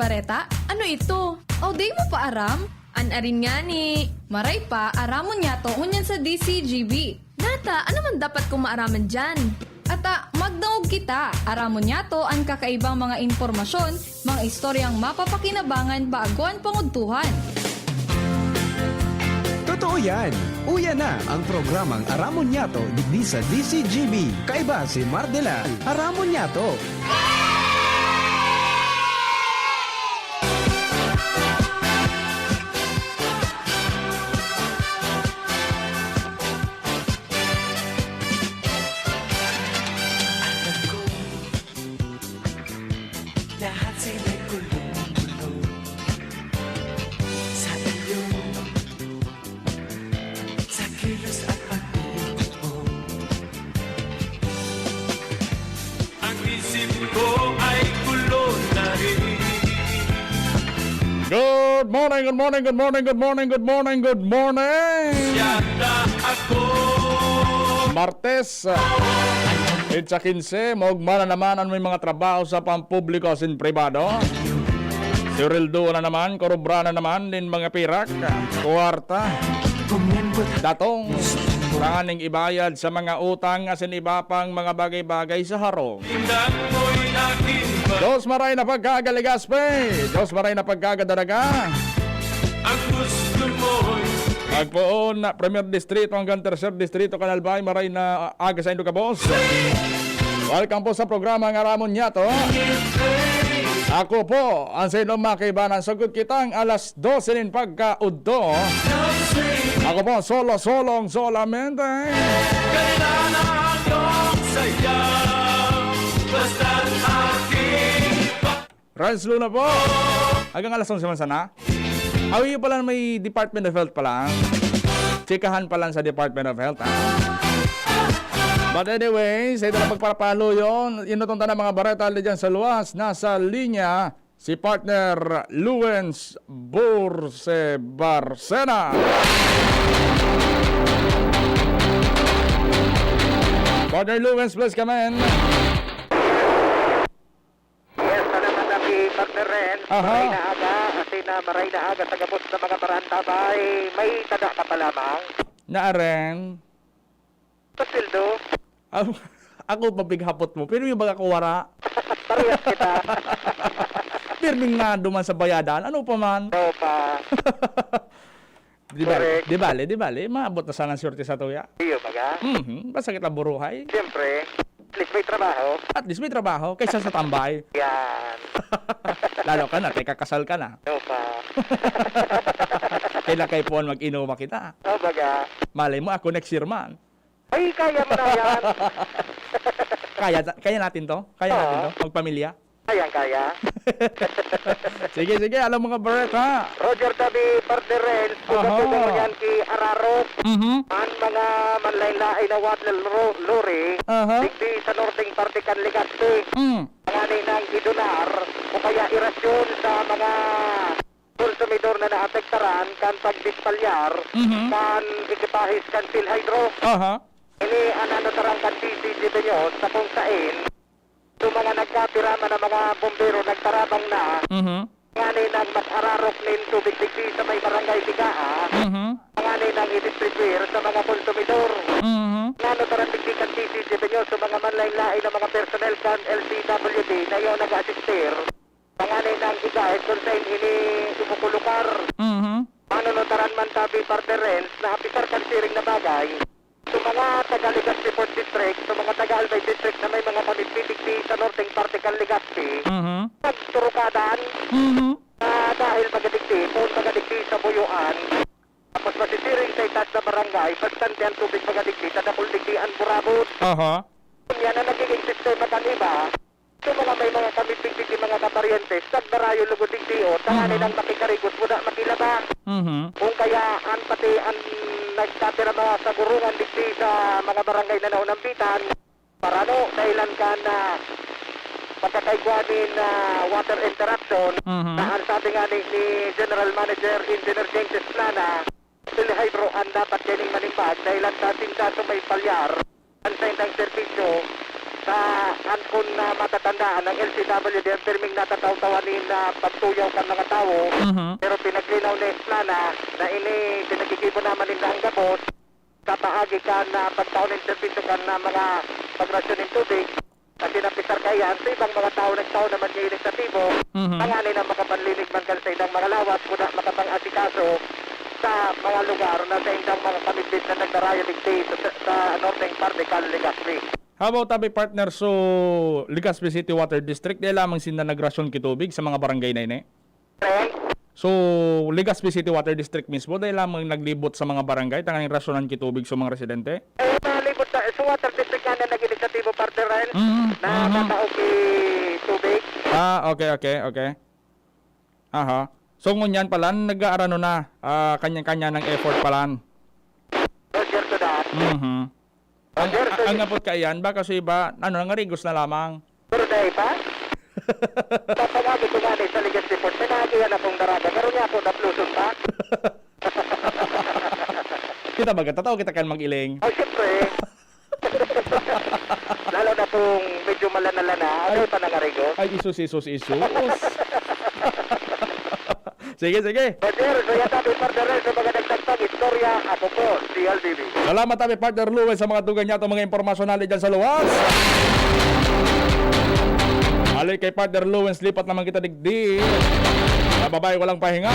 Bareta, ano ito? O di mo pa aram? Anarin nga ni. Maray pa, aramon niya to unyan sa DCGB. Nata, ano man dapat kong maaraman dyan? Ata, magdaog kita. Aramon niya to ang kakaibang mga impormasyon, mga istoryang mapapakinabangan baaguan panguntuhan. Totoo yan. Uya na ang programang Aramon Yato digdi sa DCGB. Kaiba si Mardela. Aramon Yato. Lahat sila'y kulong-kulong sa iyo, sa kilos at pag-ibig mo. Ang isip ko ay kulong na rin. Good morning, good morning, good morning, good morning, good morning, good morning! Yata ako Martes, Itsa 15, maugma na naman ang may mga trabaho sa pampubliko sin pribado. Si Rildo na naman, korobra na naman din mga pirak, kuwarta, datong, tanganing ibayad sa mga utang asin iba pang mga bagay-bagay sa harong. Tindan mo'y akin ba Diyos maray na pagkagaligaspe, Diyos maray na pagkagadaraga. ang gusto mo'y Agpoon na Premier Distrito hanggang Tercer Distrito Kanalbay, maray na aga sa Indo ka boss. Welcome po sa programa ng Aramon Yato. Ako po ang sa inyong makibanan. Sagot kitang alas 12 nin pagkaudto. Ako po solo-solong solamente. ganda na ang iyong sayaw. Basta't aking Rans Luna po. Hanggang alas 11 man sana. Awi pala may Department of Health pala. Chikahan pala sa Department of Health. But anyway, sa ito na pagparapalo yun. Inutunta na mga bareta dyan sa luwas. Nasa linya si partner Luens Burse Barcena. Partner Luens, please come in. Yes, salamat na si Partner Ren. Aha. Maray na aga, asin na maray na aga sa gabos ng mga baranta bay. May tada ka pa lamang. Naaren. Pasildo, Ako pabighapot mo. Pero yung baga kuwara. parehas kita. Pirming nga duman sa bayadan. Ano pa man? Oo pa. Correct. Di bale. Maabot na sana swerte sa tuya. Iyo baga. Basta kita buruhay. Siyempre, at least may trabaho. At least may trabaho kaysa sa tambay. Yan. Lalo ka na, kakasal ka na. Oo pa. Kailan kayo po mag-inuma kita. Oo baga. Malay mo ako next year man. Ay, kaya mo na yan. Kaya natin to? Kaya natin to? Magpamilya? Kaya. Sige, alam mga Beret ha. Roger Tabi, Partner Ren. Aha. Sugat mo yan ki Araro. Ang mga manlaylay na water lori. Aha. Digdi sa Northing Partikan Legazpi. Mga ng idonar o kaya irasyon sa mga konsumidor na naapektaran kan pagdispalyar kan ekipahis kan Philhydro. Aha. Ini anano tarang kan PCGB nyo sa kung saan yung mga nagkapirama na mga bombero nagtarabang na nga nang mag-ararok nin tubig digdi sa may barangay Tigaa nga nang i-distribuir sa mga konsumidor. Ngano tarang digdi kan PCGB nyo sa mga manlain-lain na mga personnel kan LCWD na yung nag-assistir panganay ng igahit kung saan ini umukulukar. Ano no taran man tabi partnerens na apisar kan siring na bagay sa mga taga-Legazpi Port District, sa mga taga-Albay District na may mga municipality sa Northing Partikan Legazpi, nagturukadan na dahil magadigdi, kung magadigdi sa buyuan, tapos masisiring sa itas na barangay, bastante ang tubig magadigdi, tadakul digdi ang burabot. Aha. Yan ang nagiging sistema kan iba. Ito mga may mga kamitig-tig mga kaparientes, nagbarayo lugod digdio, tanganin ang makikarigos, muna makilaba. Kung kaya ang pati ang nagtatira mga sa gurungan digdi sa mga barangay na naunambitan, para no, dahilan ka na pagkakaigwanin na water interaction, na ang sabi nga ni General Manager Engineer James Plana, Philhydro ang dapat ganing manimbag dahilan sa tinta sa may palyar, ang sa indang servisyo, sa ankon na matatandaan ng LCW din pirming natataw-tawanin na pagtuyaw kan mga tao. Pero pinaglinaw ni Plana na ini pinagigibo naman nila ang gabos sa paagi ka na pagtaon ng serbisyo ka na mga pagrasyon ng tubig at sinapisar kayan sa ibang mga tao nagtaon naman niya inisyatibo. Panganay na makapanlinig man ka sa ilang mga lawas muna makapang-asikaso sa mga lugar na sa indang mga pamibit na nagdaraya digdi sa northern parte kan Legazpi. How about tabi partner so Legazpi City Water District di lamang sila nagrasyon kitubig sa mga barangay na ini? So Legazpi City Water District mismo dahil lamang naglibot sa mga barangay tangang rasyonan kitubig sa mga residente? Malibot sa water district nga na nag-inisyatibo partner rin na kataog tubig. Okay. Aha. So ngunyan pala nag-aarano na kanya-kanya ng effort pala. Roger to that. Ang ngapot kayan ba kasi iba nangarigos na lamang. Pero dahil pa? Papagagi ko nga sa Legazpi Port. Pinagihan akong daraga. Pero nga ako napluson pa. Kita ba tataw kita kan mag-iling? Ay, siyempre. Lalo na kung medyo malana-lana. Ano pa nangarigos? Ay, isus. Sige. Roger, so yan tabi partner rin sa mga nagtagtag istorya. Ako po, si LBB. Salamat tabi partner Louie sa mga tugan niya at mga impormasyon natin dyan sa luwas. Alay kay partner Louie, lipat naman kita digdi. Babae walang pahinga.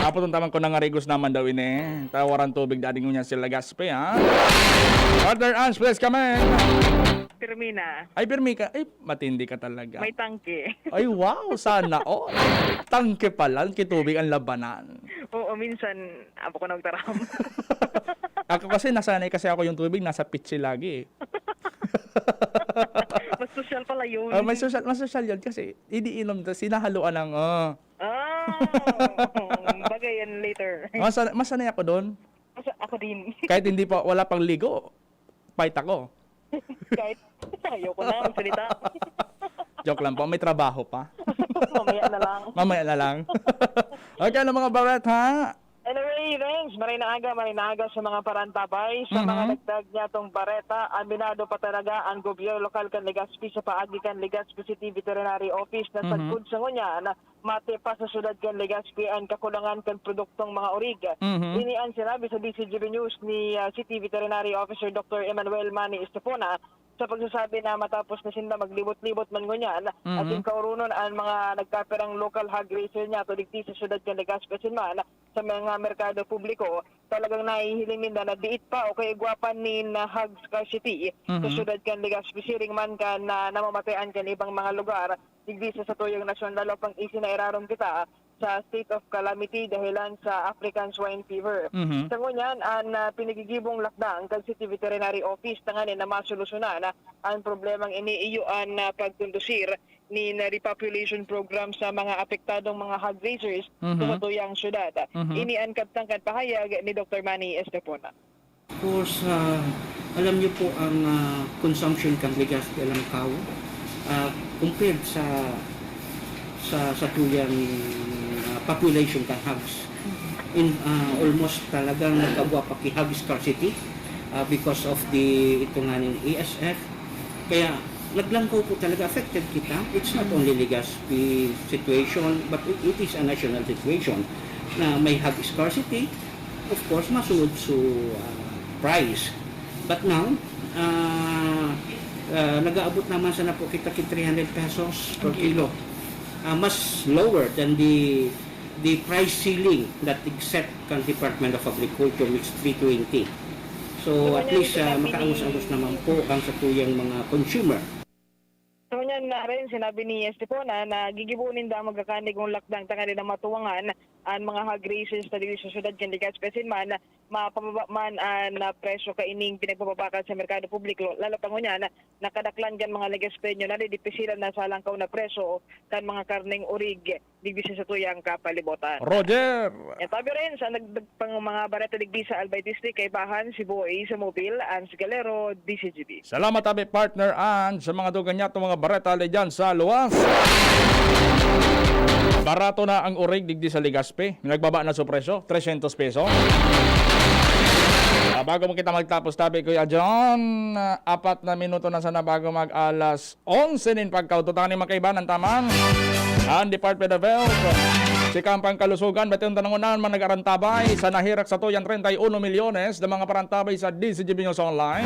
Apotong tamang ko nangarigos naman daw ini. Tawaran tubig dading niya sila Legazpi ha. Partner Ans, please come in. Pirmina, Ay, Pirmi ka. Ay, matindi ka talaga. may tangke. Ay, wow, sana. Oh, tangke pala. Kitubig ang labanan. Oo, minsan, abo ko nagtaram. Ako kasi nasanay kasi ako yung tubig. Nasa pitchy lagi eh. Mas social pala yun. Mas social yun kasi iniinom na sinahaluan ng Bagay yan later. masanay ako doon. Ako din. Kahit hindi pa wala pang ligo, fight ako. Kahit ayoko na magsalita. Joke lang po, may trabaho pa. Mamaya na lang. Okay na mga barat ha. Anyway, thanks. Maray na aga sa mga parantabay. Sa mga nagdag niya tong bareta, aminado pa talaga ang gobyerno lokal kan Legazpi sa paagi kan Legazpi City Veterinary Office na sagkod sa ngunya na mati pa sa syudad kan Legazpi ang kakulangan kan produktong mga orig. Ini ang sinabi sa DCGB News ni City Veterinary Officer Dr. Emmanuel Manny Estefona sa pagsasabi na matapos na sila maglibot-libot man ngunyan at yung kaurunon ang mga nagkaperang local hog raiser niya to digti sa syudad kan Legazpi man sa mga merkado publiko talagang nahihiling nila na diit pa o kay igwapan ni na hog scarcity sa syudad kan Legazpi siring man kan na namamatayan kan ibang mga lugar digdi sa tuyong nasyon lalo pang isinairaron kita sa state of calamity dahilan sa African swine fever. Sa ngunyan, ang pinagigibong lakdang kag City Veterinary Office tanganin na masolusyonan ang problemang iniiyuan na pagkondusir ni na repopulation program sa mga apektadong mga hog raisers sa tuyang syudad. Ini ang kaptangkan pahayag ni Dr. Manny Estefona. Of course, alam niyo po ang consumption kang Legazpi alam kao compared sa tuyang population kang hogs. In almost talagang nagkabwa pa ki hog scarcity because of the ito nga ng ESF. Kaya naglangkaw po talaga affected kita. It's not only Legazpi situation but it is a national situation na may hog scarcity. Of course, masunod sa price. But now, nag-aabot naman sa na po kita 300 pesos per kilo. Mas lower than the price ceiling that is set kan Department of Agriculture which is 320. So at least makaangus-angus naman po ang sa tuyang mga consumer. So yan na rin sinabi ni Estefona na gigibunin daw magkakanig ng lakdang tangali na matuwangan ang mga hog raisers na dito sa syudad kan Legazpi man mapababa man ang presyo kaining pinagpapabakal sa merkado publiko lalo pa ngunyan nakadaklan kan mga Legazpeño na dipisilan na sa langkaw na presyo kan mga karneng orig digdi sa tuyang kapalibutan. Roger! Tabi rin sa nagpang mga bareta digdi sa Albay District kay Bahan, Sibuoy, sa Mobile, Ans Galero, DCGB. Salamat tabi partner Ans sa mga dugan niya mga bareta dyan sa luwas. Barato na ang orig digdi sa Legazpi. Nagbaba na sa presyo, 300 peso. Bago mo kita magtapos tabi, Kuya John, 4 na minuto na sana bago mag alas 11 nin pagkaututan ni makaibanan taman. Ang Department of Health, si Kampang Kalusugan, batong tanangunan man nag-arantabay sa nahirak sa tuyan 31 milyones na mga parantabay sa DCGB News Online.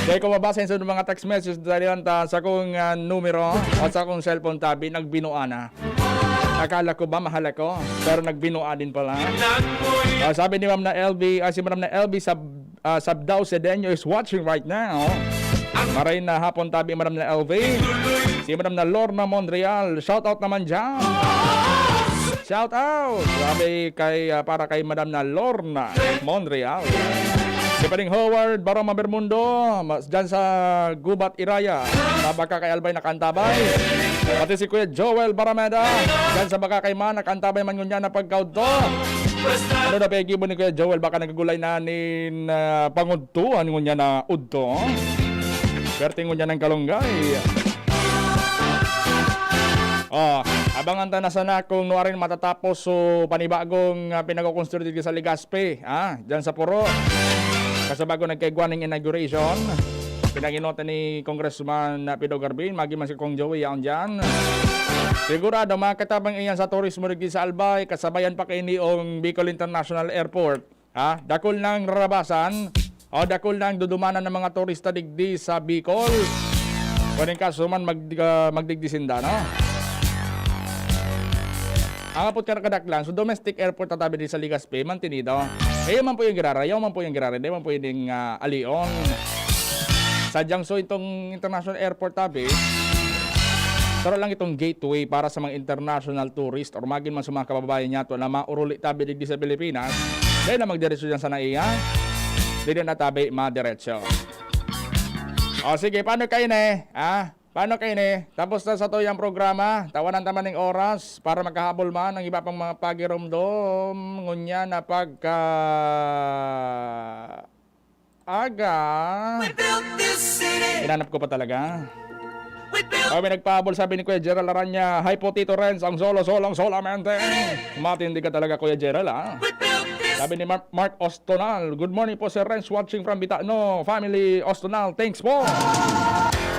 Kaya kung mabasahin sa mga text message dahil sa kong numero o sa kong cellphone tabi, nagbinuan na. Akala ko ba mahal ako, pero nagbinuan din pala. Sabi ni Ma'am na LB, si Ma'am na LB Sabdao Sedeño is watching right now. Maray na hapon tabi Ma'am na LV. Si Ma'am na Lorna Monreal, shout out naman dyan. Shout out! Sabi para kay Madam na Lorna Monreal. Si Paring Howard Baroma Bermundo, dyan sa Gubat Iraya, sa Baka kay Albay nakantabay. Pati si Kuya Joel Barameda, dyan sa Baka kay Man, nakantabay man ngunya na pagkaudto. Ano na pegibo ni Kuya Joel, baka nagagulay na nin pangudtuan ngunya na udto. Perting ngunya ng kalunggay. Abangan ta na sana kung nuarin matatapos so panibagong pinag-construct dito sa Legazpi, dyan sa Puro. Kasabago nagkaigwaning inauguration, pinag-inota ni Congressman Pido Garbin, magiman si Kong Joey yaon dyan. Sigurado makatabang iyan sa turismo dito sa Albay, kasabayan pa kay niong Bicol International Airport. Dakol ng rarabasan, dakol ng dudumanan ng mga turista digdi sa Bicol. Kunin kaso man magdigdisinda, no? Ang apot ka nakadaklan, so domestic airport tatabi din sa Legazpi, mantinido. Man po yung girara, man po yung girara, di man po yung alion. Sadyang so itong international airport tabi, taro lang itong gateway para sa mga international tourist or magin man sa mga kababayan niya to na mauruli tabi digdi sa Pilipinas. Dahil na magdiretso dyan sa naiya, di na tabi madiretso. Sige, paano kayo na Paano kayo Tapos na sa to yung programa. Tawanan naman ng oras para magkahabol man ang iba pang mga pagirumdom. Ngunya na pagka aga. Inanap ko pa talaga. May nagpahabol, sabi ni Kuya Gerald Aranya, hi po Tito Renz, ang solo-solong solamente. Matindi ka talaga Kuya Gerald Sabi ni Mark Ostonal, good morning po Sir Renz, watching from Bitano family Ostonal, thanks po.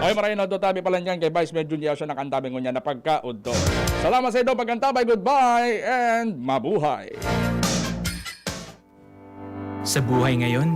Ay maraming na tabi pala niyan kay Vice Mayor Junior siya nakantabi ko niya na pagkaudto. Salamat sa ito pagkantabay, goodbye and mabuhay. Sa buhay ngayon,